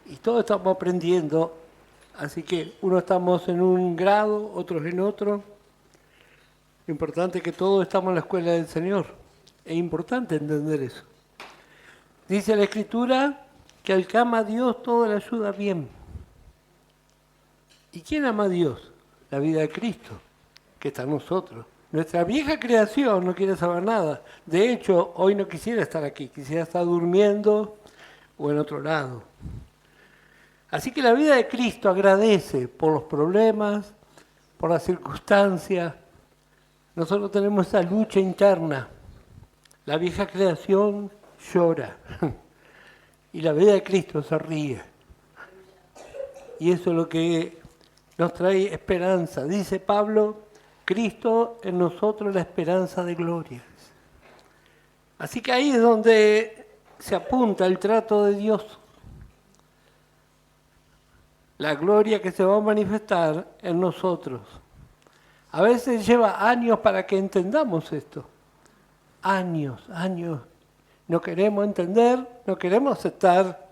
y todos estamos aprendiendo, así que unos estamos en un grado, otros en otro. Lo importante es que todos estamos en la escuela del Señor. Es importante entender eso. Dice la Escritura que al que ama a Dios todo le ayuda bien. ¿Y quién ama a Dios? La vida de Cristo, que está en nosotros. Nuestra vieja creación no quiere saber nada. De hecho, hoy no quisiera estar aquí, quisiera estar durmiendo o en otro lado. Así que la vida de Cristo agradece por los problemas, por las circunstancias. Nosotros tenemos esa lucha interna. La vieja creación llora y la vida de Cristo se ríe. Y eso es lo que nos trae esperanza. Dice Pablo, Cristo en nosotros la esperanza de gloria. Así que ahí es donde se apunta el trato de Dios. La gloria que se va a manifestar en nosotros. A veces lleva años para que entendamos esto. Años. No queremos entender, no queremos aceptar,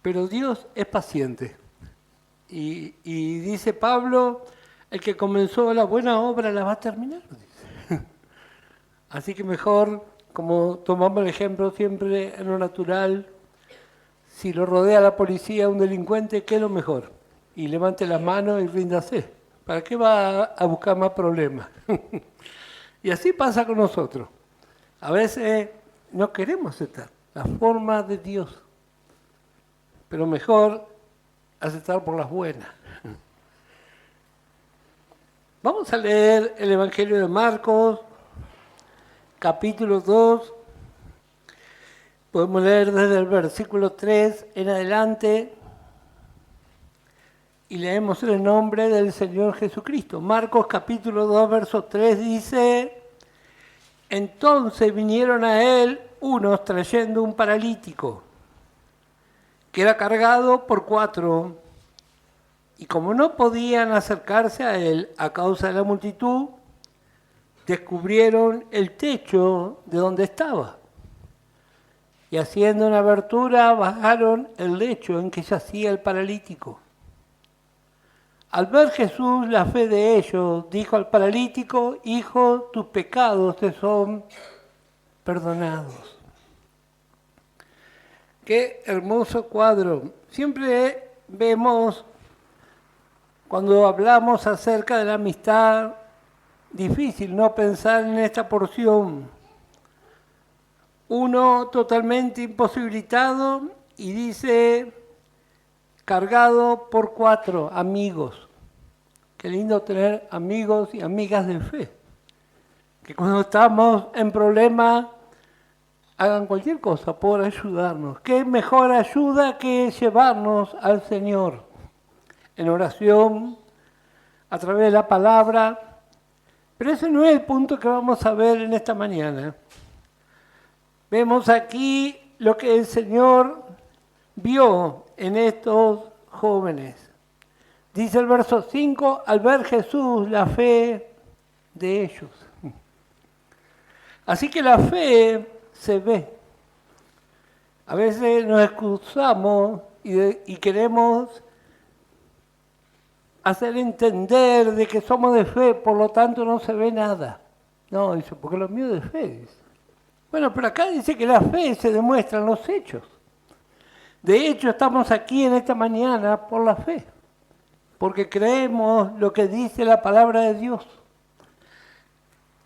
pero Dios es paciente. Y dice Pablo, el que comenzó la buena obra la va a terminar. Dice. Así que mejor, como tomamos el ejemplo siempre en lo natural, si lo rodea la policía un delincuente, ¿qué es lo mejor? Y levante las manos y ríndase. ¿Para qué va a buscar más problemas? Y así pasa con nosotros. A veces no queremos aceptar la forma de Dios, pero mejor aceptar por las buenas. Vamos a leer el Evangelio de Marcos, capítulo 2. Podemos leer desde el versículo 3 en adelante y leemos en el nombre del Señor Jesucristo. Marcos capítulo 2, verso 3 dice: entonces vinieron a él unos trayendo un paralítico que era cargado por 4, y como no podían acercarse a él a causa de la multitud, descubrieron el techo de donde estaba. Y haciendo una abertura, bajaron el lecho en que yacía el paralítico. Al ver Jesús la fe de ellos, dijo al paralítico: hijo, tus pecados te son perdonados. Qué hermoso cuadro. Siempre vemos, cuando hablamos acerca de la amistad, difícil no pensar en esta porción. Uno totalmente imposibilitado y dice, cargado por 4 amigos. Qué lindo tener amigos y amigas de fe, que cuando estamos en problemas hagan cualquier cosa por ayudarnos. Qué mejor ayuda que llevarnos al Señor en oración, a través de la palabra. Pero ese no es el punto que vamos a ver en esta mañana. Vemos aquí lo que el Señor vio en estos jóvenes. Dice el verso 5, al ver Jesús la fe de ellos. Así que la fe se ve. A veces nos excusamos y queremos hacer entender de que somos de fe, por lo tanto no se ve nada. No, dice, porque lo mío es de fe. Dice. Bueno, pero acá dice que la fe se demuestra en los hechos. De hecho, estamos aquí en esta mañana por la fe, porque creemos lo que dice la palabra de Dios.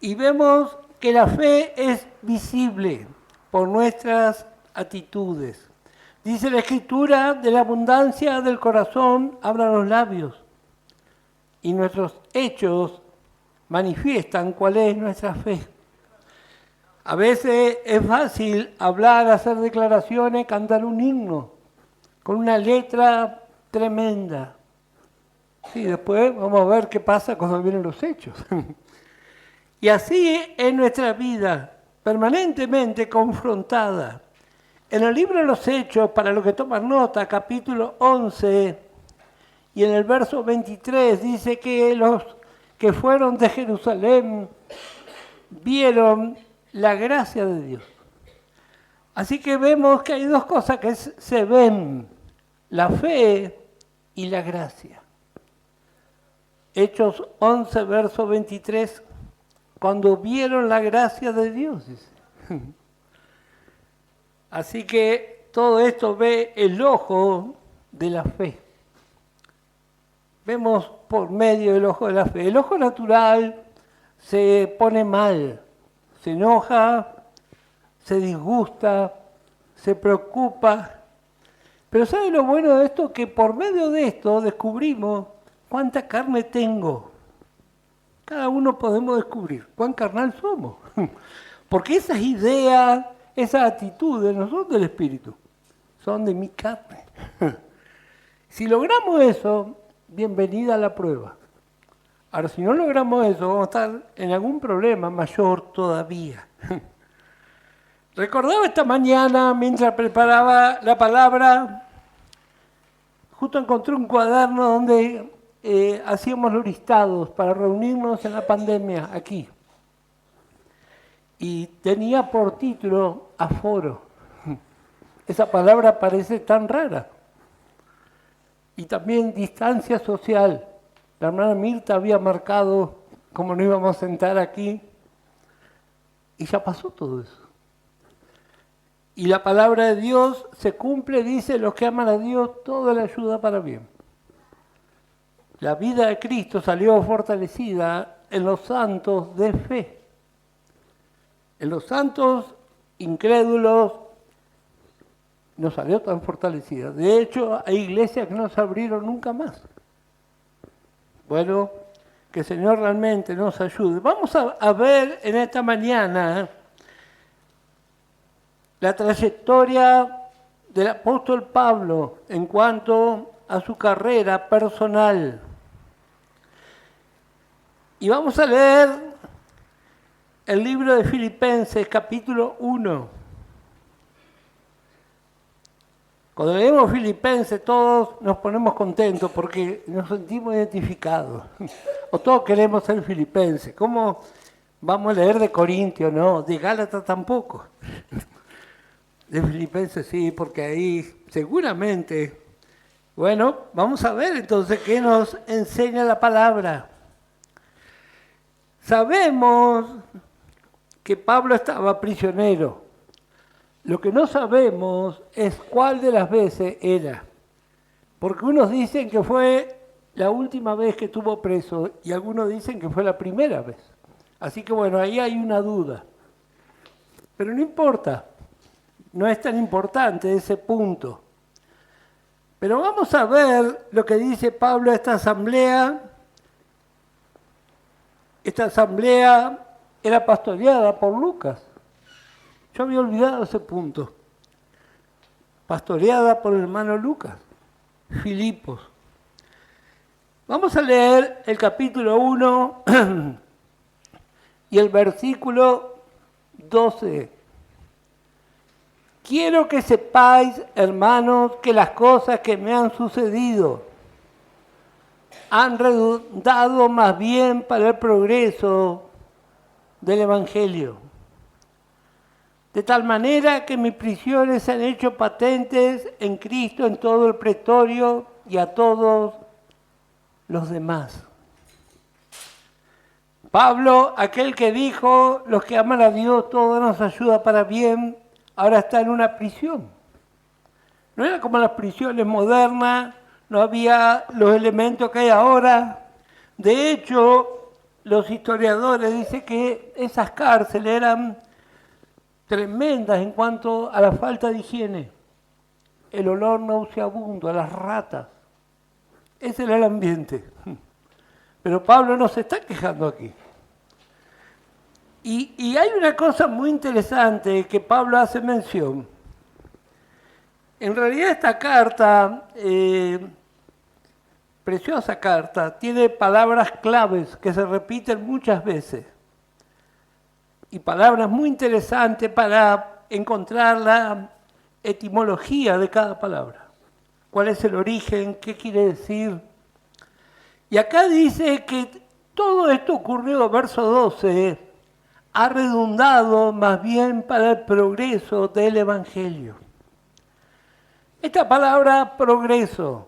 Y vemos que la fe es visible por nuestras actitudes. Dice la Escritura, de la abundancia del corazón hablan los labios, y nuestros hechos manifiestan cuál es nuestra fe. A veces es fácil hablar, hacer declaraciones, cantar un himno con una letra tremenda. Sí, después vamos a ver qué pasa cuando vienen los hechos. Y así es nuestra vida, permanentemente confrontada. En el libro de los Hechos, para los que toman nota, capítulo 11, y en el verso 23 dice que los que fueron de Jerusalén vieron la gracia de Dios. Así que vemos que hay 2 cosas que se ven. la fe y la gracia. Hechos 11, verso 23, cuando vieron la gracia de Dios, dice. Así que todo esto ve el ojo de la fe. Vemos por medio del ojo de la fe. El ojo natural se pone mal, se enoja, se disgusta, se preocupa. Pero ¿sabe lo bueno de esto? Que por medio de esto descubrimos cuánta carne tengo. Cada uno podemos descubrir cuán carnal somos. Porque esas ideas, esas actitudes no son del espíritu, son de mi carne. Si logramos eso, bienvenida a la prueba. Ahora, si no logramos eso, vamos a estar en algún problema mayor todavía. Recordaba esta mañana, mientras preparaba la palabra, justo encontré un cuaderno donde hacíamos los listados para reunirnos en la pandemia aquí. Y tenía por título aforo. Esa palabra parece tan rara. Y también distancia social. La hermana Mirta había marcado cómo nos íbamos a sentar aquí. Y ya pasó todo eso. Y la palabra de Dios se cumple, dice, los que aman a Dios, todo le ayuda para bien. La vida de Cristo salió fortalecida en los santos de fe. En los santos incrédulos no salió tan fortalecida. De hecho, hay iglesias que no se abrieron nunca más. Bueno, que el Señor realmente nos ayude. Vamos a ver en esta mañana la trayectoria del apóstol Pablo en cuanto a su carrera personal. Y vamos a leer el libro de Filipenses, capítulo 1. Cuando leemos Filipenses todos nos ponemos contentos porque nos sentimos identificados. O todos queremos ser filipenses. ¿Cómo vamos a leer de Corintios? No, de Gálatas tampoco. De Filipenses sí, porque ahí seguramente... Bueno, vamos a ver entonces qué nos enseña la palabra. Sabemos que Pablo estaba prisionero. Lo que no sabemos es cuál de las veces era. Porque unos dicen que fue la última vez que estuvo preso y algunos dicen que fue la primera vez. Así que bueno, ahí hay una duda. Pero no importa, no es tan importante ese punto. Pero vamos a ver lo que dice Pablo a esta asamblea. Esta asamblea era pastoreada por Lucas. Yo había olvidado ese punto. Pastoreada por el hermano Lucas, Filipos. Vamos a leer el capítulo 1 y el versículo 12. Quiero que sepáis, hermanos, que las cosas que me han sucedido han redundado más bien para el progreso del Evangelio. De tal manera que mis prisiones se han hecho patentes en Cristo en todo el pretorio y a todos los demás. Pablo, aquel que dijo, los que aman a Dios, todo nos ayuda para bien, ahora está en una prisión. No era como las prisiones modernas, no había los elementos que hay ahora. De hecho, los historiadores dicen que esas cárceles eran tremendas en cuanto a la falta de higiene. El olor nauseabundo, a las ratas. Ese era el ambiente. Pero Pablo no se está quejando aquí. Y hay una cosa muy interesante que Pablo hace mención. En realidad esta carta, preciosa carta, tiene palabras claves que se repiten muchas veces. Y palabras muy interesantes para encontrar la etimología de cada palabra. ¿Cuál es el origen? ¿Qué quiere decir? Y acá dice que todo esto ocurrió, verso 12, ha redundado más bien para el progreso del Evangelio. Esta palabra progreso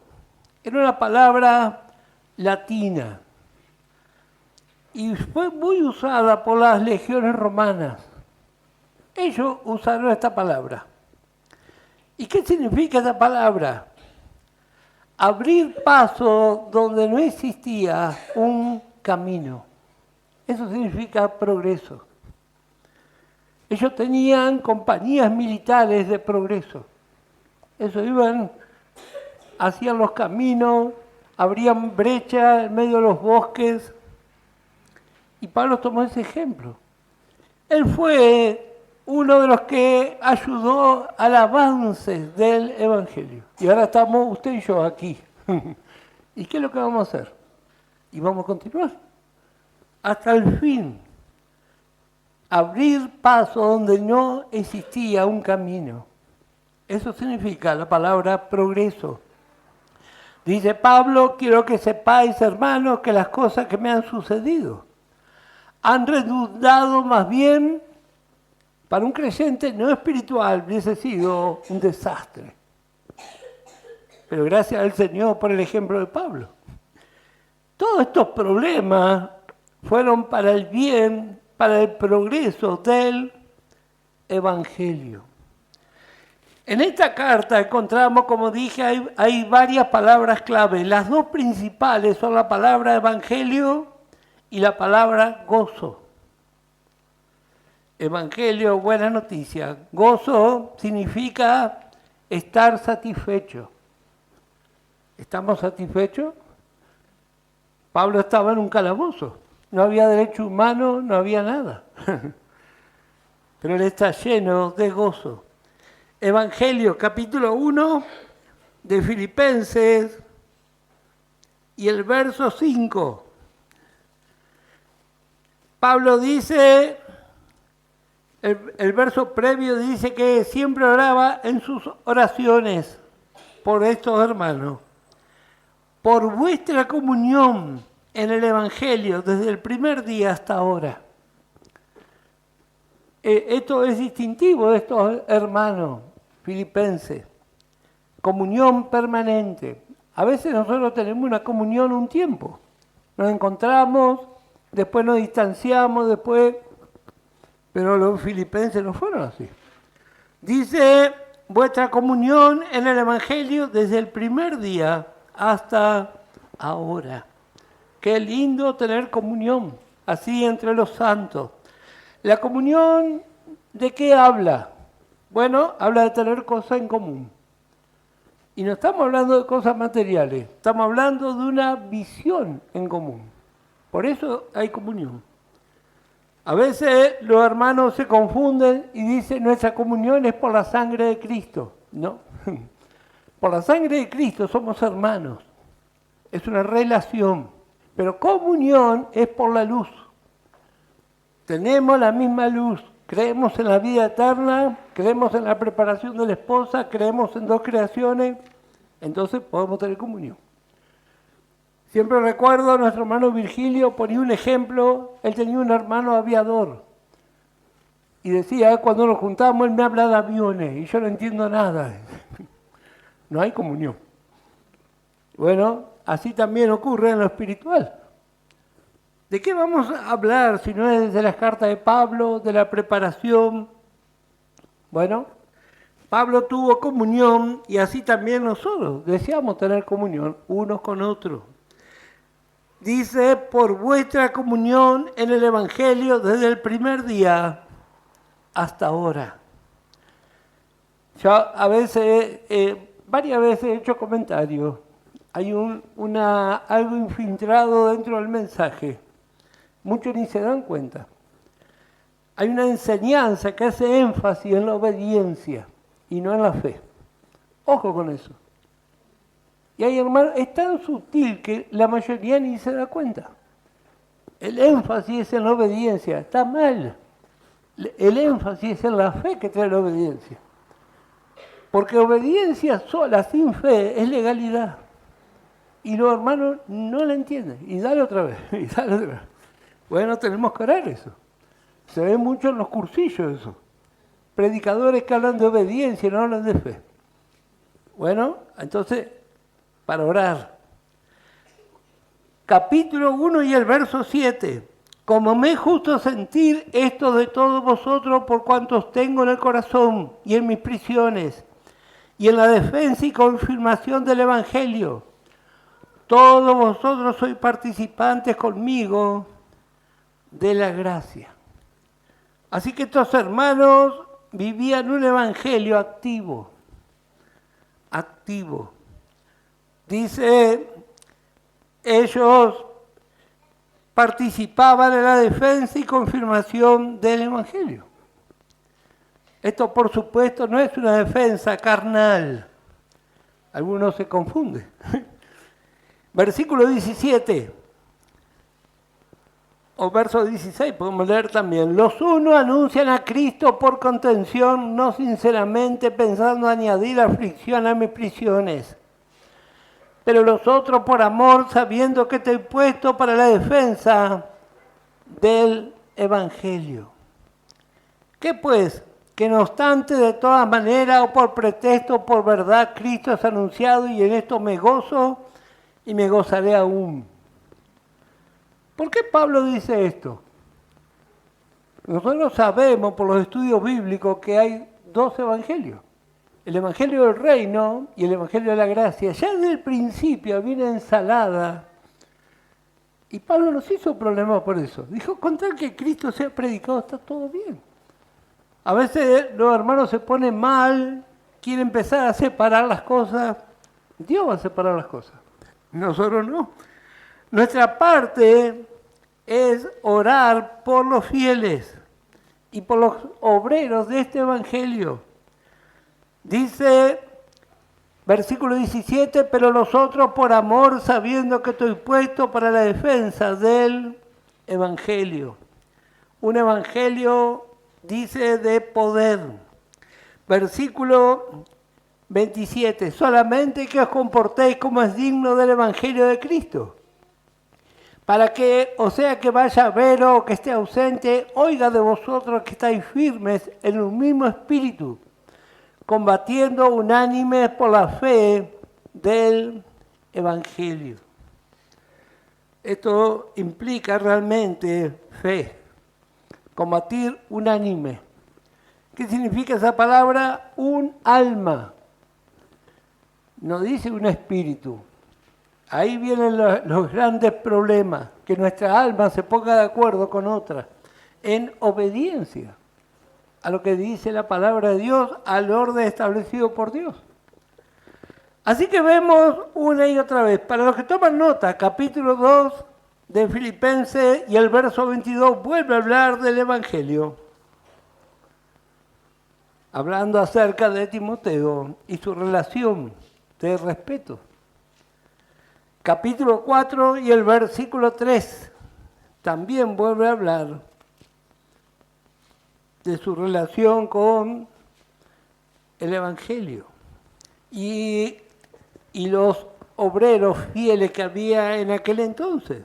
era una palabra latina y fue muy usada por las legiones romanas. Ellos usaron esta palabra. ¿Y qué significa esta palabra? Abrir paso donde no existía un camino. Eso significa progreso. Ellos tenían compañías militares de progreso. Eso iban, hacían los caminos, abrían brechas en medio de los bosques. Y Pablo tomó ese ejemplo. Él fue uno de los que ayudó al avance del Evangelio. Y ahora estamos usted y yo aquí. ¿Y qué es lo que vamos a hacer? Y vamos a continuar. Hasta el fin. Abrir paso donde no existía un camino. Eso significa la palabra progreso. Dice Pablo, quiero que sepáis, hermanos, que las cosas que me han sucedido han redundado más bien, para un creyente no espiritual, hubiese sido un desastre. Pero gracias al Señor por el ejemplo de Pablo. Todos estos problemas fueron para el bien, para el progreso del Evangelio. En esta carta encontramos, como dije, hay varias palabras clave. Las dos principales son la palabra evangelio y la palabra gozo. Evangelio, buena noticia. Gozo significa estar satisfecho. ¿Estamos satisfechos? Pablo estaba en un calabozo. No había derecho humano, no había nada. Pero él está lleno de gozo. Evangelio, capítulo 1 de Filipenses y el verso 5. Pablo dice, el verso previo dice que siempre oraba en sus oraciones por estos hermanos, por vuestra comunión en el Evangelio desde el primer día hasta ahora. Esto es distintivo de estos hermanos filipenses. Comunión permanente. A veces nosotros tenemos una comunión un tiempo. Nos encontramos, después nos distanciamos, pero los filipenses no fueron así. Dice, vuestra comunión en el Evangelio desde el primer día hasta ahora. Qué lindo tener comunión así entre los santos. La comunión, ¿de qué habla? Bueno, habla de tener cosas en común. Y no estamos hablando de cosas materiales, estamos hablando de una visión en común. Por eso hay comunión. A veces los hermanos se confunden y dicen nuestra comunión es por la sangre de Cristo. No, por la sangre de Cristo somos hermanos. Es una relación, pero comunión es por la luz. Tenemos la misma luz, creemos en la vida eterna, creemos en la preparación de la esposa, creemos en dos creaciones, entonces podemos tener comunión. Siempre recuerdo a nuestro hermano Virgilio, ponía un ejemplo, él tenía un hermano aviador y decía, cuando nos juntamos él me habla de aviones y yo no entiendo nada. No hay comunión. Bueno, así también ocurre en lo espiritual. ¿De qué vamos a hablar si no es de las cartas de Pablo, de la preparación? Bueno, Pablo tuvo comunión y así también nosotros deseamos tener comunión unos con otros. Dice, por vuestra comunión en el Evangelio desde el primer día hasta ahora. Yo a veces, varias veces he hecho comentarios. Hay algo infiltrado dentro del mensaje. Muchos ni se dan cuenta. Hay una enseñanza que hace énfasis en la obediencia y no en la fe. Ojo con eso. Y hay hermanos, es tan sutil que la mayoría ni se da cuenta. El énfasis es en la obediencia, está mal. El énfasis es en la fe que trae la obediencia. Porque obediencia sola, sin fe, es legalidad. Y los hermanos no la entienden. Y dale otra vez, y dale otra vez. Bueno, tenemos que orar eso. Se ve mucho en los cursillos eso. Predicadores que hablan de obediencia y no hablan de fe. Bueno, entonces, para orar. Capítulo 1 y el verso 7. Como me es justo sentir esto de todos vosotros por cuantos tengo en el corazón y en mis prisiones y en la defensa y confirmación del Evangelio. Todos vosotros sois participantes conmigo de la gracia. Así que estos hermanos vivían un evangelio activo. Activo. Dice, ellos participaban en la defensa y confirmación del evangelio. Esto, por supuesto, no es una defensa carnal. Algunos se confunden. Versículo 17, o verso 16, podemos leer también. Los unos anuncian a Cristo por contención, no sinceramente pensando añadir aflicción a mis prisiones. Pero los otros por amor, sabiendo que te he puesto para la defensa del Evangelio. ¿Qué pues? Que no obstante, de todas maneras, o por pretexto o por verdad, Cristo es anunciado y en esto me gozo y me gozaré aún. ¿Por qué Pablo dice esto? Nosotros sabemos por los estudios bíblicos que hay dos evangelios. El evangelio del reino y el evangelio de la gracia. Ya desde el principio viene ensalada. Y Pablo nos hizo problema por eso. Dijo, con tal que Cristo sea predicado, está todo bien. A veces los hermanos se ponen mal, quieren empezar a separar las cosas. Dios va a separar las cosas. Nosotros no. Nuestra parte es orar por los fieles y por los obreros de este evangelio. Dice, versículo 17, pero los otros por amor, sabiendo que estoy puesto para la defensa del evangelio. Un evangelio, dice, de poder. Versículo 27, solamente que os comportéis como es digno del Evangelio de Cristo, para que, o sea que vaya a veros o que esté ausente, oiga de vosotros que estáis firmes en un mismo espíritu, combatiendo unánimes por la fe del Evangelio. Esto implica realmente fe, combatir unánime. ¿Qué significa esa palabra? Un alma. No dice un espíritu. Ahí vienen los grandes problemas, que nuestra alma se ponga de acuerdo con otra, en obediencia a lo que dice la palabra de Dios, al orden establecido por Dios. Así que vemos una y otra vez, para los que toman nota, capítulo 2 de Filipenses y el verso 22 vuelve a hablar del Evangelio, hablando acerca de Timoteo y su relación de respeto. Capítulo 4 y el versículo 3 también vuelve a hablar de su relación con el Evangelio y los obreros fieles que había en aquel entonces.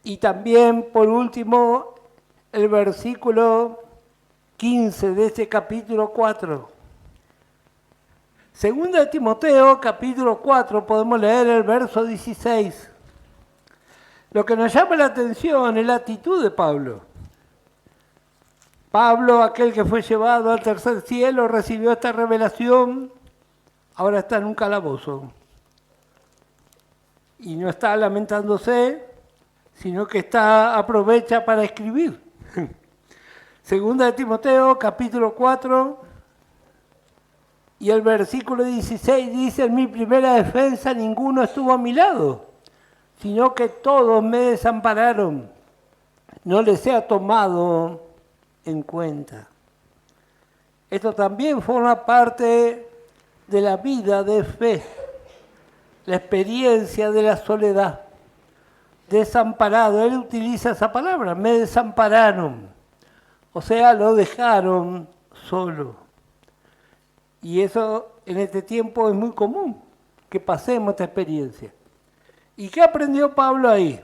Y también, por último, el versículo 15 de este capítulo 4. Segunda de Timoteo, capítulo 4, podemos leer el verso 16. Lo que nos llama la atención es la actitud de Pablo. Pablo, aquel que fue llevado al tercer cielo, recibió esta revelación, ahora está en un calabozo. Y no está lamentándose, sino que aprovecha para escribir. Segunda de Timoteo, capítulo 4, y el versículo 16 dice, en mi primera defensa ninguno estuvo a mi lado, sino que todos me desampararon. No les he tomado en cuenta. Esto también forma parte de la vida de fe, la experiencia de la soledad. Desamparado, él utiliza esa palabra, me desampararon, o sea, lo dejaron solo. Y eso en este tiempo es muy común, que pasemos esta experiencia. ¿Y qué aprendió Pablo ahí?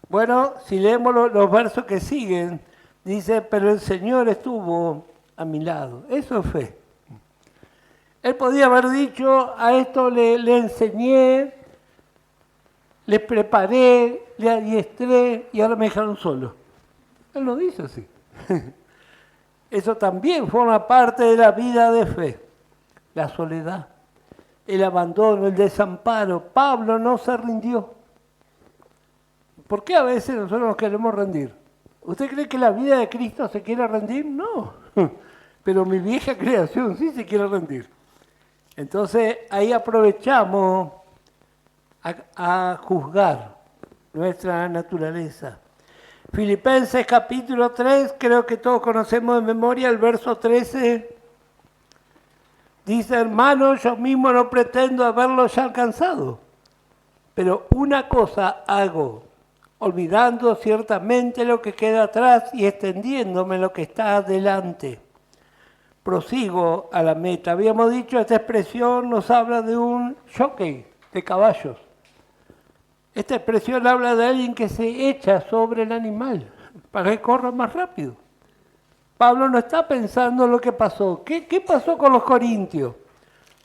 Bueno, si leemos los versos que siguen, dice, pero el Señor estuvo a mi lado. Eso es fe. Él podía haber dicho, a esto le enseñé, les preparé, le adiestré y ahora me dejaron solo. Él no dice así. Eso también forma parte de la vida de fe. La soledad, el abandono, el desamparo. Pablo no se rindió. ¿Por qué a veces nosotros nos queremos rendir? ¿Usted cree que la vida de Cristo se quiere rendir? No. Pero mi vieja creación sí se quiere rendir. Entonces ahí aprovechamos a juzgar nuestra naturaleza. Filipenses capítulo 3, creo que todos conocemos de memoria el verso 13. Dice, hermanos, yo mismo no pretendo haberlo ya alcanzado, pero una cosa hago, olvidando ciertamente lo que queda atrás y extendiéndome lo que está adelante. Prosigo a la meta. Habíamos dicho, esta expresión nos habla de un jockey de caballos. Esta expresión habla de alguien que se echa sobre el animal para que corra más rápido. Pablo no está pensando en lo que pasó. ¿Qué pasó con los corintios?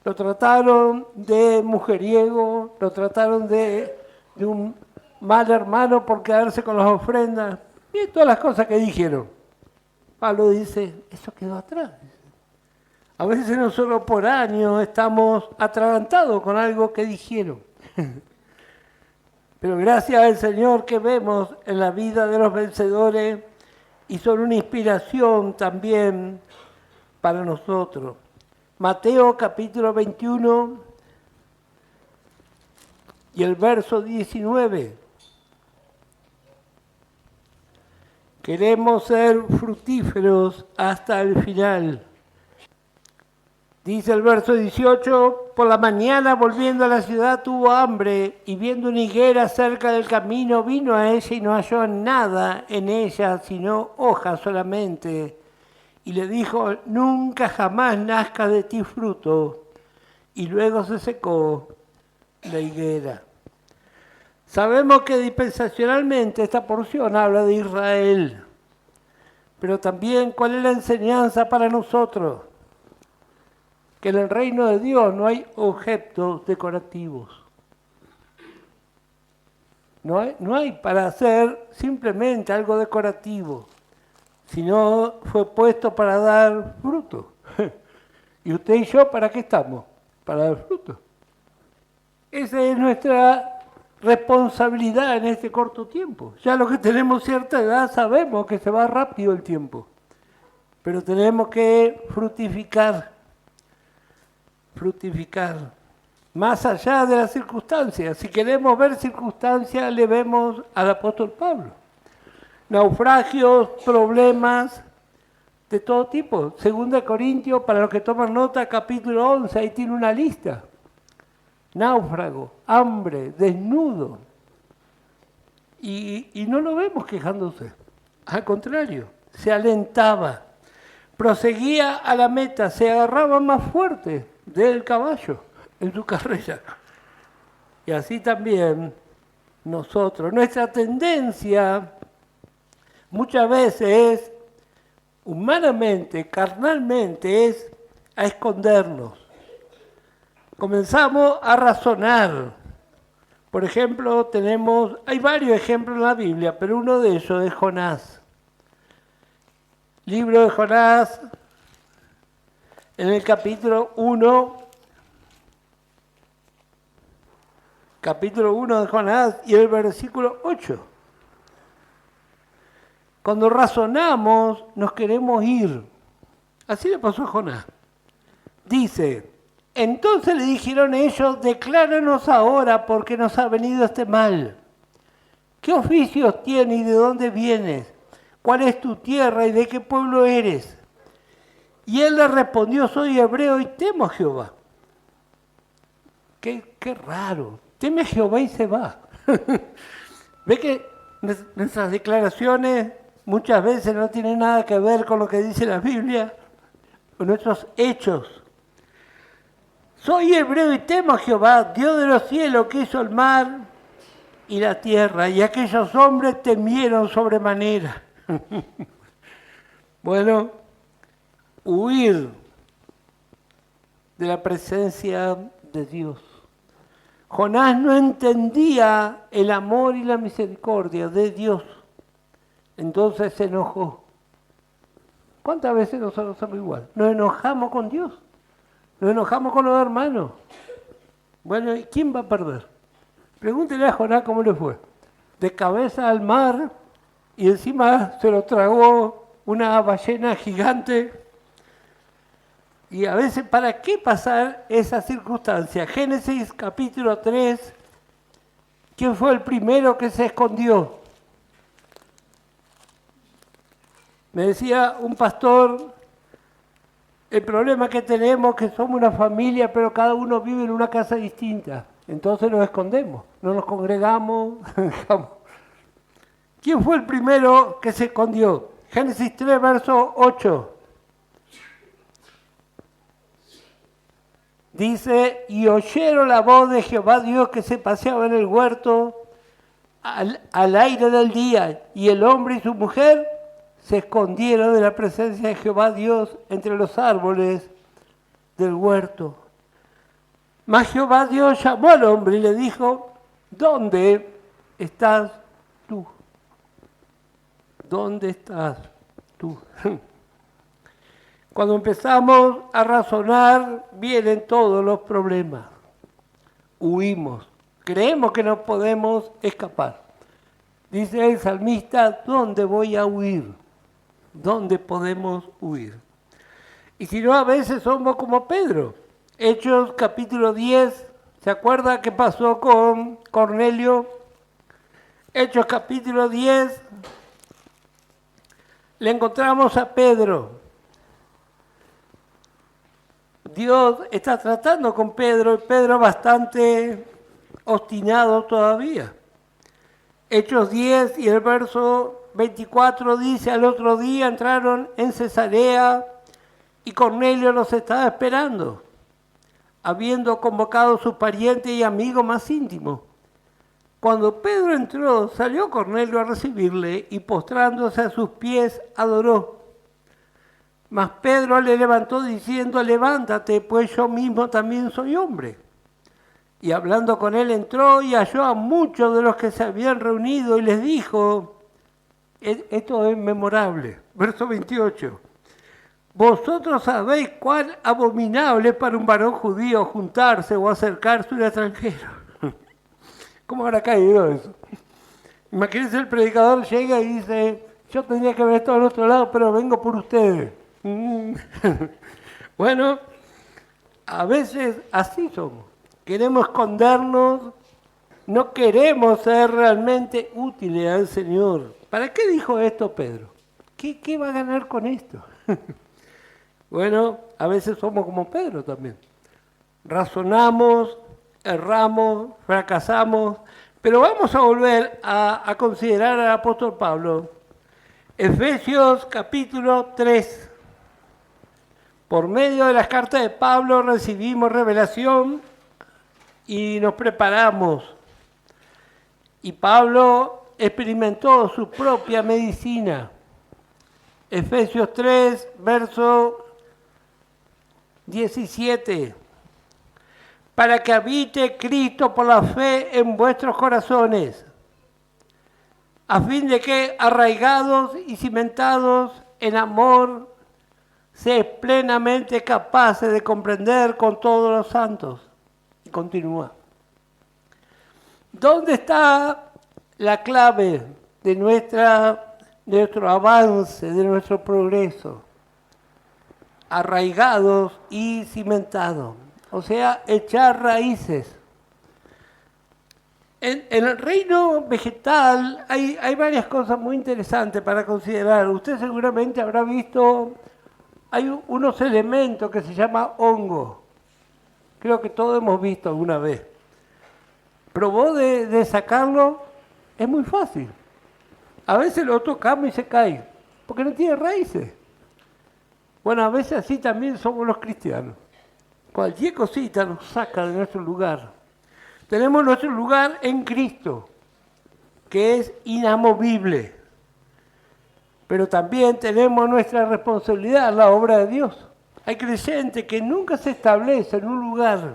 Lo trataron de mujeriego, lo trataron de un mal hermano por quedarse con las ofrendas. Y todas las cosas que dijeron. Pablo dice, eso quedó atrás. A veces nosotros por años estamos atragantados con algo que dijeron. Pero gracias al Señor que vemos en la vida de los vencedores y son una inspiración también para nosotros. Mateo capítulo 21 y el verso 19. Queremos ser fructíferos hasta el final. Dice el verso 18, por la mañana volviendo a la ciudad tuvo hambre y viendo una higuera cerca del camino vino a ella y no halló nada en ella sino hojas solamente. Y le dijo, nunca jamás nazca de ti fruto. Y luego se secó la higuera. Sabemos que dispensacionalmente esta porción habla de Israel, pero también cuál es la enseñanza para nosotros. Que en el reino de Dios no hay objetos decorativos. No hay para hacer simplemente algo decorativo, sino fue puesto para dar fruto. ¿Y usted y yo para qué estamos? Para dar fruto. Esa es nuestra responsabilidad en este corto tiempo. Ya los que tenemos cierta edad sabemos que se va rápido el tiempo, pero tenemos que fructificar, más allá de las circunstancias. Si queremos ver circunstancias, le vemos al apóstol Pablo. Naufragios, problemas de todo tipo. 2 Corintios, para los que toman nota, capítulo 11, ahí tiene una lista. Náufrago, hambre, desnudo. Y no lo vemos quejándose. Al contrario, se alentaba. Proseguía a la meta, se agarraba más fuerte del caballo en su carrera. Y así también nosotros. Nuestra tendencia muchas veces, humanamente, carnalmente, es a escondernos. Comenzamos a razonar. Por ejemplo, hay varios ejemplos en la Biblia, pero uno de ellos es Jonás. Libro de Jonás, en el capítulo 1 de Jonás y el versículo 8. Cuando razonamos, nos queremos ir. Así le pasó a Jonás. Dice, entonces le dijeron ellos, decláranos ahora por qué nos ha venido este mal. ¿Qué oficios tienes y de dónde vienes? ¿Cuál es tu tierra y de qué pueblo eres? Y él le respondió, soy hebreo y temo a Jehová. Qué raro. Teme a Jehová y se va. ¿Ve que nuestras declaraciones muchas veces no tienen nada que ver con lo que dice la Biblia, con nuestros hechos? Soy hebreo y temo a Jehová, Dios de los cielos, que hizo el mar y la tierra, y aquellos hombres temieron sobremanera. Bueno, huir de la presencia de Dios. Jonás no entendía el amor y la misericordia de Dios. Entonces se enojó. ¿Cuántas veces nosotros somos igual? Nos enojamos con Dios. Nos enojamos con los hermanos. Bueno, ¿y quién va a perder? Pregúntele a Jonás cómo le fue. De cabeza al mar y encima se lo tragó una ballena gigante. Y a veces, ¿para qué pasar esa circunstancia? Génesis capítulo 3, ¿quién fue el primero que se escondió? Me decía un pastor, el problema que tenemos es que somos una familia, pero cada uno vive en una casa distinta. Entonces nos escondemos, no nos congregamos. ¿Quién fue el primero que se escondió? Génesis 3, verso 8. Dice, y oyeron la voz de Jehová Dios que se paseaba en el huerto al aire del día, y el hombre y su mujer se escondieron de la presencia de Jehová Dios entre los árboles del huerto. Mas Jehová Dios llamó al hombre y le dijo, ¿dónde estás tú? ¿Dónde estás tú? Cuando empezamos a razonar, vienen todos los problemas. Huimos. Creemos que no podemos escapar. Dice el salmista, ¿dónde voy a huir? ¿Dónde podemos huir? Y si no, a veces somos como Pedro. Hechos capítulo 10, ¿se acuerda qué pasó con Cornelio? Hechos capítulo 10, le encontramos a Pedro. Dios está tratando con Pedro, y Pedro bastante obstinado todavía. Hechos 10 y el verso 24 dice, al otro día entraron en Cesarea y Cornelio los estaba esperando, habiendo convocado a sus parientes y amigos más íntimos. Cuando Pedro entró, salió Cornelio a recibirle y postrándose a sus pies adoró. Mas Pedro le levantó diciendo, levántate, pues yo mismo también soy hombre. Y hablando con él entró y halló a muchos de los que se habían reunido y les dijo, esto es memorable, verso 28, vosotros sabéis cuán abominable es para un varón judío juntarse o acercarse a un extranjero. ¿Cómo habrá caído eso? Imagínense, el predicador llega y dice, yo tendría que haber estado al otro lado, pero vengo por ustedes. Bueno, a veces así somos. Queremos escondernos, no queremos ser realmente útiles al Señor. ¿Para qué dijo esto Pedro? ¿Qué va a ganar con esto? Bueno, a veces somos como Pedro también. Razonamos, erramos, fracasamos, pero vamos a volver a considerar al apóstol Pablo. Efesios capítulo 3. Por medio de las cartas de Pablo recibimos revelación y nos preparamos. Y Pablo experimentó su propia medicina. Efesios 3, verso 17. Para que habite Cristo por la fe en vuestros corazones, a fin de que, arraigados y cimentados en amor, seáis plenamente capaces de comprender con todos los santos. Y continúa. ¿Dónde está la clave de nuestro avance, de nuestro progreso? Arraigados y cimentados. O sea, echar raíces. En el reino vegetal hay varias cosas muy interesantes para considerar. Usted seguramente habrá visto, hay unos elementos que se llama hongo. Creo que todos hemos visto alguna vez. Probó de sacarlo, es muy fácil. A veces lo tocamos y se cae, porque no tiene raíces. Bueno, a veces así también somos los cristianos. Cualquier cosita nos saca de nuestro lugar. Tenemos nuestro lugar en Cristo, que es inamovible. Pero también tenemos nuestra responsabilidad, la obra de Dios. Hay creyentes que nunca se establecen en un lugar.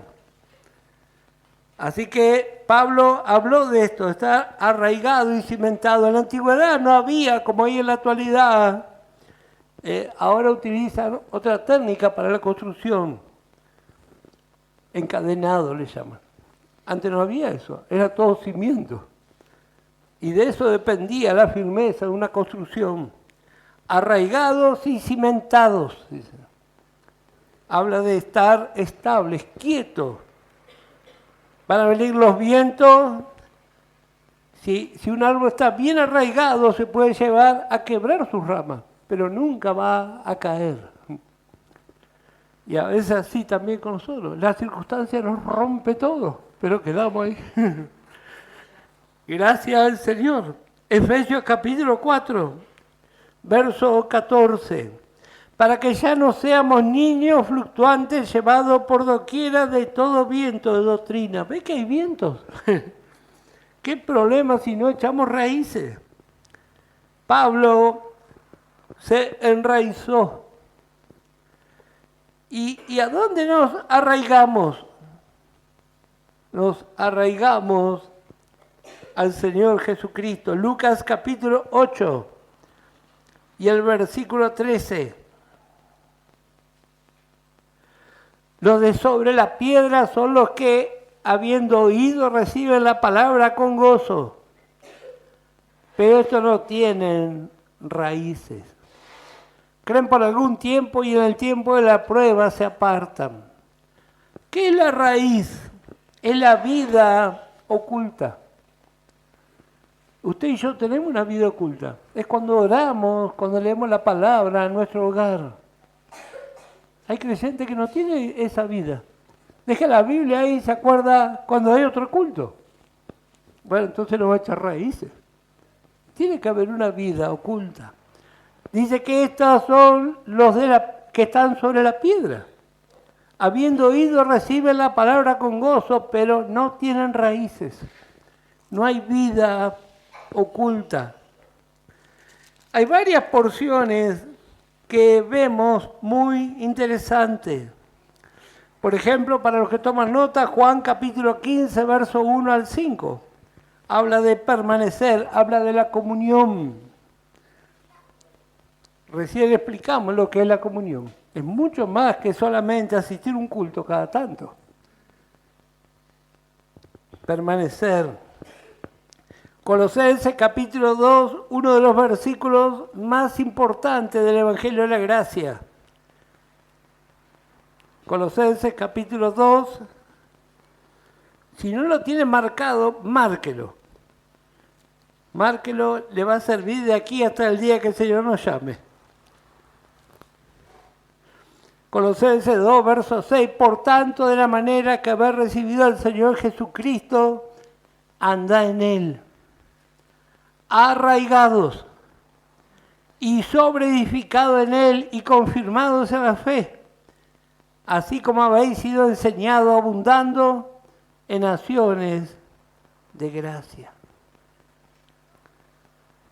Así que Pablo habló de esto, está arraigado y cimentado. En la antigüedad no había, como hay en la actualidad, ahora utilizan otra técnica para la construcción. Encadenado le llaman. Antes no había eso, era todo cimiento. Y de eso dependía la firmeza de una construcción. Arraigados y cimentados, dice. Habla de estar estables, quietos. Van a venir los vientos. Si un árbol está bien arraigado, se puede llevar a quebrar sus ramas, pero nunca va a caer. Y a veces así también con nosotros. La circunstancia nos rompe todo, pero quedamos ahí. Gracias al Señor. Efesios capítulo 4, verso 14. Para que ya no seamos niños fluctuantes llevados por doquiera de todo viento de doctrina. ¿Ve que hay vientos? ¿Qué problema si no echamos raíces? Pablo se enraizó. ¿Y a dónde nos arraigamos? Nos arraigamos al Señor Jesucristo. Lucas capítulo 8 y el versículo 13. Los de sobre la piedra son los que, habiendo oído, reciben la palabra con gozo, pero estos no tienen raíces. Creen por algún tiempo y en el tiempo de la prueba se apartan. ¿Qué es la raíz? Es la vida oculta. Usted y yo tenemos una vida oculta. Es cuando oramos, cuando leemos la palabra en nuestro hogar. Hay creyentes que no tienen esa vida. Deja la Biblia ahí y se acuerda cuando hay otro culto. Bueno, entonces no va a echar raíces. Tiene que haber una vida oculta. Dice que estos son los que están sobre la piedra. Habiendo oído, reciben la palabra con gozo, pero no tienen raíces. No hay vida oculta. Hay varias porciones que vemos muy interesantes. Por ejemplo, para los que toman nota, Juan capítulo 15, verso 1 al 5. Habla de permanecer, habla de la comunión. Recién explicamos lo que es la comunión. Es mucho más que solamente asistir a un culto cada tanto. Permanecer. Colosenses capítulo 2, uno de los versículos más importantes del Evangelio de la Gracia. Colosenses capítulo 2. Si no lo tiene marcado, márquelo. Márquelo, le va a servir de aquí hasta el día que el Señor nos llame. Colosenses 2, verso 6. Por tanto, de la manera que haber recibido al Señor Jesucristo, anda en Él, arraigados y sobreedificados en Él y confirmados en la fe, así como habéis sido enseñados, abundando en acciones de gracia.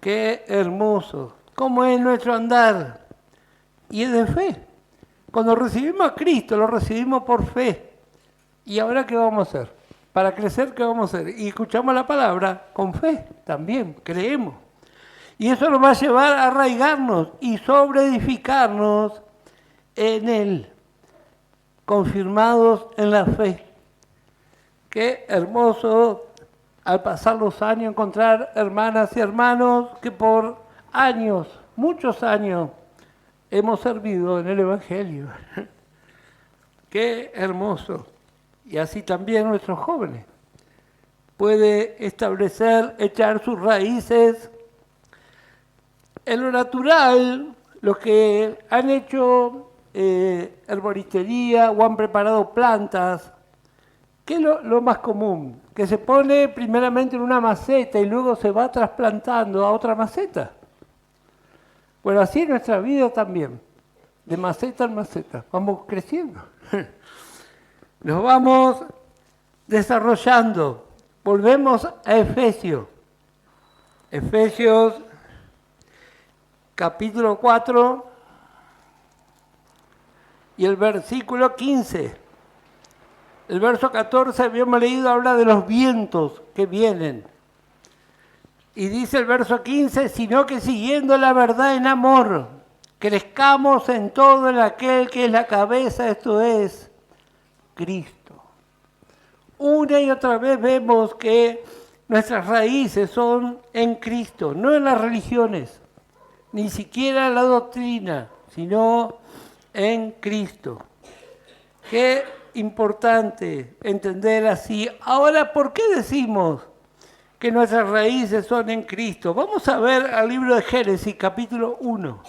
Qué hermoso. ¿Cómo es nuestro andar? Y es de fe. Cuando recibimos a Cristo, lo recibimos por fe. ¿Y ahora qué vamos a hacer? Para crecer, ¿qué vamos a hacer? Y escuchamos la palabra con fe también, creemos. Y eso nos va a llevar a arraigarnos y sobreedificarnos en Él, confirmados en la fe. Qué hermoso al pasar los años encontrar hermanas y hermanos que por años, muchos años, hemos servido en el Evangelio. Qué hermoso. Y así también nuestros jóvenes. Puede establecer, echar sus raíces. En lo natural, los que han hecho herboristería o han preparado plantas, ¿qué es lo más común? Que se pone primeramente en una maceta y luego se va trasplantando a otra maceta. Bueno, así es nuestra vida también, de maceta en maceta, vamos creciendo. Nos vamos desarrollando. Volvemos a Efesios. Efesios capítulo 4 y el versículo 15. El verso 14, habíamos leído, habla de los vientos que vienen. Y dice el verso 15, sino que siguiendo la verdad en amor, crezcamos en todo en aquel que es la cabeza, esto es Cristo. Una y otra vez vemos que nuestras raíces son en Cristo, no en las religiones, ni siquiera en la doctrina, sino en Cristo. Qué importante entender así. Ahora, ¿por qué decimos que nuestras raíces son en Cristo? Vamos a ver al libro de Génesis, capítulo 1.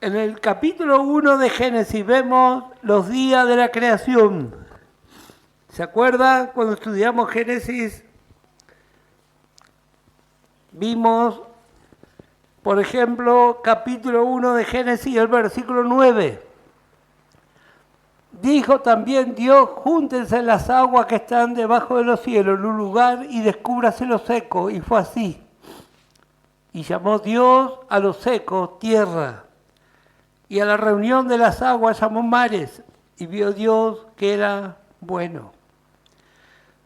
En el capítulo 1 de Génesis vemos los días de la creación. ¿Se acuerdan cuando estudiamos Génesis? Vimos, por ejemplo, capítulo 1 de Génesis, el versículo 9. Dijo también Dios, júntense las aguas que están debajo de los cielos en un lugar y descúbrase lo seco. Y fue así. Y llamó Dios a lo seco tierra. Y a la reunión de las aguas llamó mares. Y vio Dios que era bueno.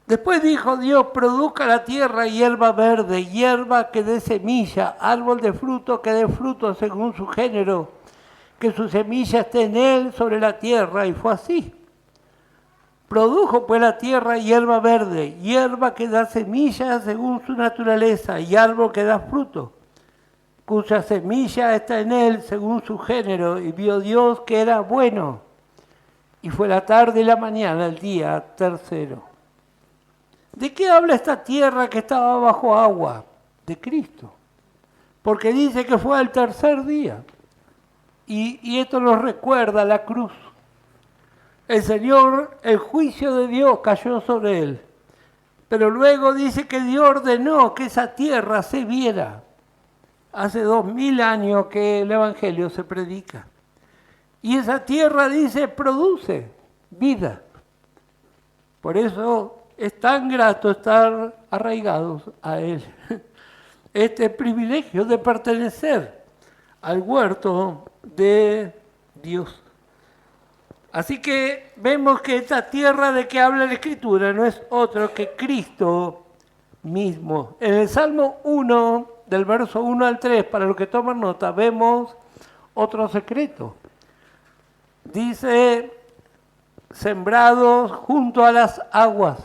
Después dijo Dios, produzca la tierra hierba verde, hierba que dé semilla, árbol de fruto que dé fruto según su género, que su semilla esté en él sobre la tierra. Y fue así. Produjo pues la tierra hierba verde, hierba que da semilla según su naturaleza, y árbol que da fruto, cuya semilla está en él según su género. Y vio Dios que era bueno. Y fue la tarde y la mañana, el día tercero. ¿De qué habla esta tierra que estaba bajo agua? De Cristo. Porque dice que fue al tercer día. Y esto nos recuerda la cruz. El Señor, el juicio de Dios cayó sobre él. Pero luego dice que Dios ordenó que esa tierra se viera. Hace 2000 años que el Evangelio se predica. Y esa tierra, dice, produce vida. Por eso es tan grato estar arraigados a Él. Este privilegio de pertenecer al huerto de Dios. Así que vemos que esta tierra de que habla la Escritura no es otro que Cristo mismo. En el Salmo 1, del verso 1 al 3, para los que toman nota, vemos otro secreto. Dice, sembrados junto a las aguas.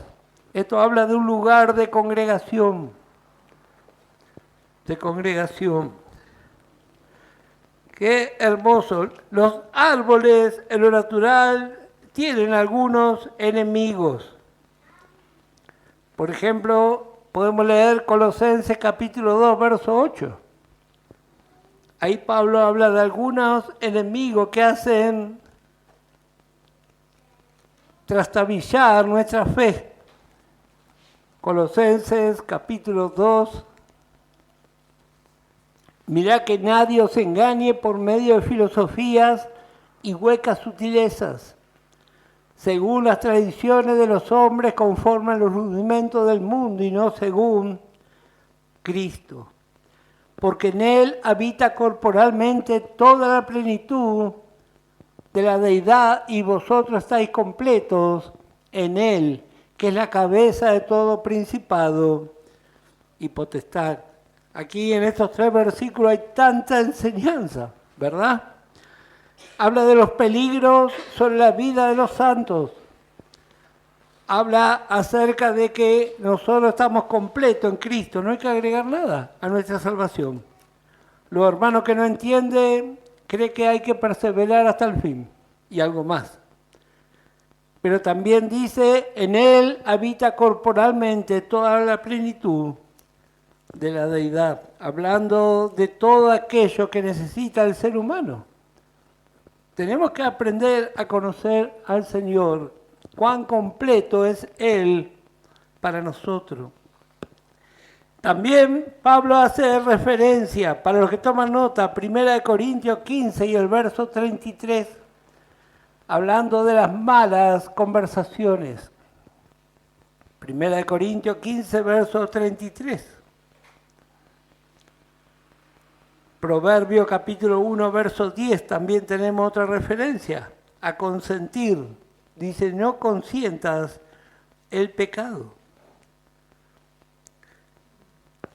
Esto habla de un lugar de congregación. De congregación. Qué hermoso. Los árboles en lo natural tienen algunos enemigos. Por ejemplo, podemos leer Colosenses capítulo 2, verso 8. Ahí Pablo habla de algunos enemigos que hacen trastabillar nuestra fe. Colosenses capítulo 2. Mirá que nadie os engañe por medio de filosofías y huecas sutilezas, según las tradiciones de los hombres, conforme a los rudimentos del mundo y no según Cristo. Porque en Él habita corporalmente toda la plenitud de la deidad y vosotros estáis completos en Él, que es la cabeza de todo principado y potestad. Aquí en estos 3 versículos hay tanta enseñanza, ¿verdad? Habla de los peligros sobre la vida de los santos. Habla acerca de que nosotros estamos completos en Cristo, no hay que agregar nada a nuestra salvación. Los hermanos que no entienden creen que hay que perseverar hasta el fin y algo más. Pero también dice, en Él habita corporalmente toda la plenitud de la deidad, hablando de todo aquello que necesita el ser humano. Tenemos que aprender a conocer al Señor, cuán completo es Él para nosotros. También Pablo hace referencia, para los que toman nota, 1 Corintios 15 y el verso 33, hablando de las malas conversaciones. 1 Corintios 15, verso 33. Proverbio capítulo 1, verso 10, también tenemos otra referencia, a consentir. Dice, no consientas el pecado.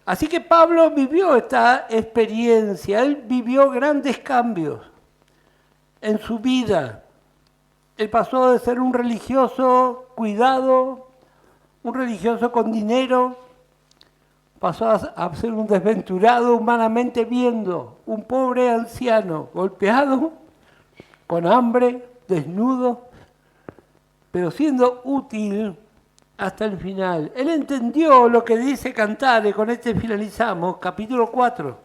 Así que Pablo vivió esta experiencia, él vivió grandes cambios en su vida. Él pasó de ser un religioso cuidado, un religioso con dinero, pasó a ser un desventurado humanamente viendo, un pobre anciano golpeado, con hambre, desnudo, pero siendo útil hasta el final. Él entendió lo que dice Cantares, con este finalizamos, capítulo 4.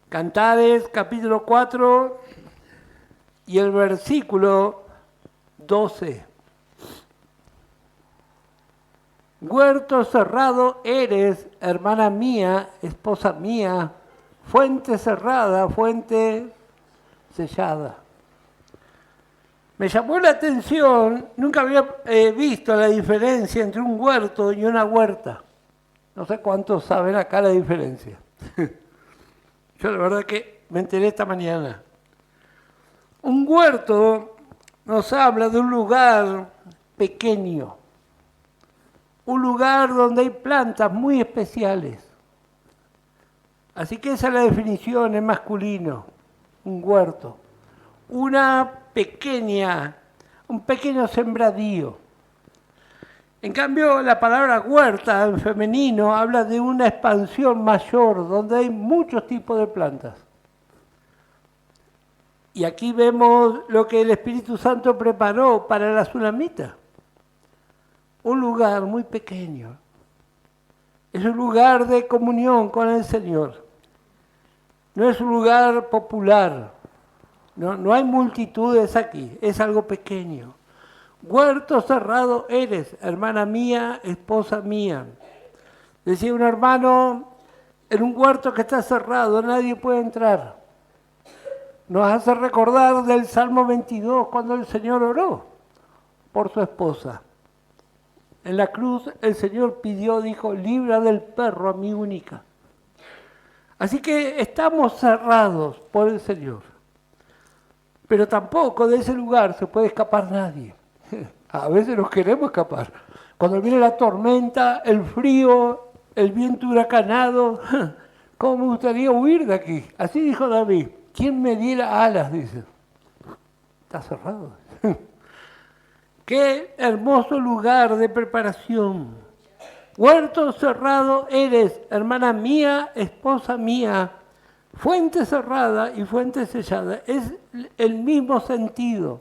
Cantares, capítulo 4 y el versículo 12. Huerto cerrado eres, hermana mía, esposa mía, fuente cerrada, fuente sellada. Me llamó la atención, nunca había visto la diferencia entre un huerto y una huerta. No sé cuántos saben acá la diferencia. Yo la verdad que me enteré esta mañana. Un huerto nos habla de un lugar pequeño, un lugar donde hay plantas muy especiales. Así que esa es la definición en masculino, un huerto. Un pequeño sembradío. En cambio, la palabra huerta en femenino habla de una expansión mayor, donde hay muchos tipos de plantas. Y aquí vemos lo que el Espíritu Santo preparó para la tsunamita. Un lugar muy pequeño. Es un lugar de comunión con el Señor. No es un lugar popular. No hay multitudes aquí. Es algo pequeño. Huerto cerrado eres, hermana mía, esposa mía. Decía un hermano, en un huerto que está cerrado nadie puede entrar. Nos hace recordar del Salmo 22 cuando el Señor oró por su esposa. En la cruz el Señor pidió, dijo, libra del perro a mi única. Así que estamos cerrados por el Señor. Pero tampoco de ese lugar se puede escapar nadie. A veces nos queremos escapar. Cuando viene la tormenta, el frío, el viento huracanado, ¿cómo me gustaría huir de aquí? Así dijo David. ¿Quién me diera alas? Dice. Está cerrado. Qué hermoso lugar de preparación. Huerto cerrado eres, hermana mía, esposa mía. Fuente cerrada y fuente sellada. Es el mismo sentido.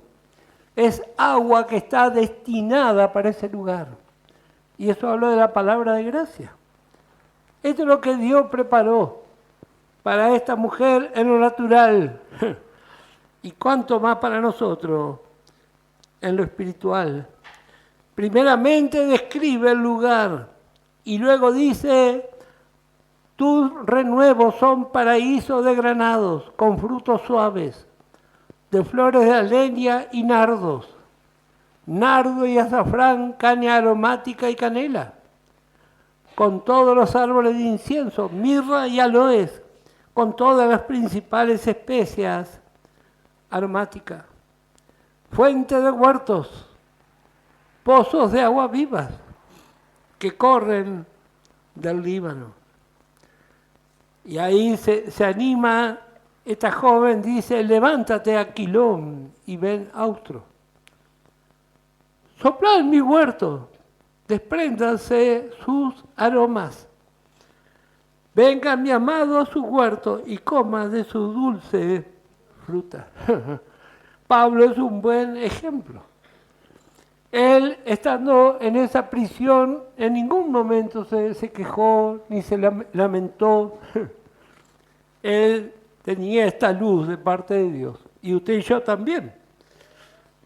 Es agua que está destinada para ese lugar. Y eso habla de la palabra de gracia. Esto es lo que Dios preparó para esta mujer en lo natural. Y cuánto más para nosotros en lo espiritual. Primeramente describe el lugar y luego dice, tus renuevos son paraíso de granados con frutos suaves, de flores de alenia y nardos, nardo y azafrán, caña aromática y canela, con todos los árboles de incienso, mirra y aloes, con todas las principales especias aromáticas, fuente de huertos, pozos de agua vivas que corren del Líbano. Y ahí se anima, esta joven dice, levántate Aquilón y ven austro. Soplad en mi huerto, despréndanse sus aromas. Venga mi amado a su huerto y coma de su dulce fruta. Pablo es un buen ejemplo. Él, estando en esa prisión, en ningún momento se quejó ni se lamentó. Él tenía esta luz de parte de Dios. Y usted y yo también.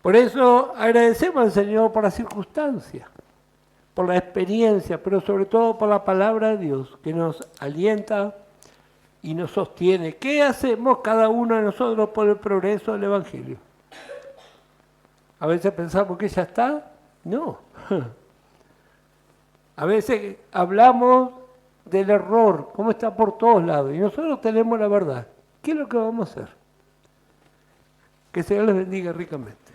Por eso agradecemos al Señor por la circunstancia, por la experiencia, pero sobre todo por la palabra de Dios que nos alienta y nos sostiene. ¿Qué hacemos cada uno de nosotros por el progreso del Evangelio? A veces pensamos que ya está. No. A veces hablamos del error, como está por todos lados, y nosotros tenemos la verdad. ¿Qué es lo que vamos a hacer? Que el Señor les bendiga ricamente.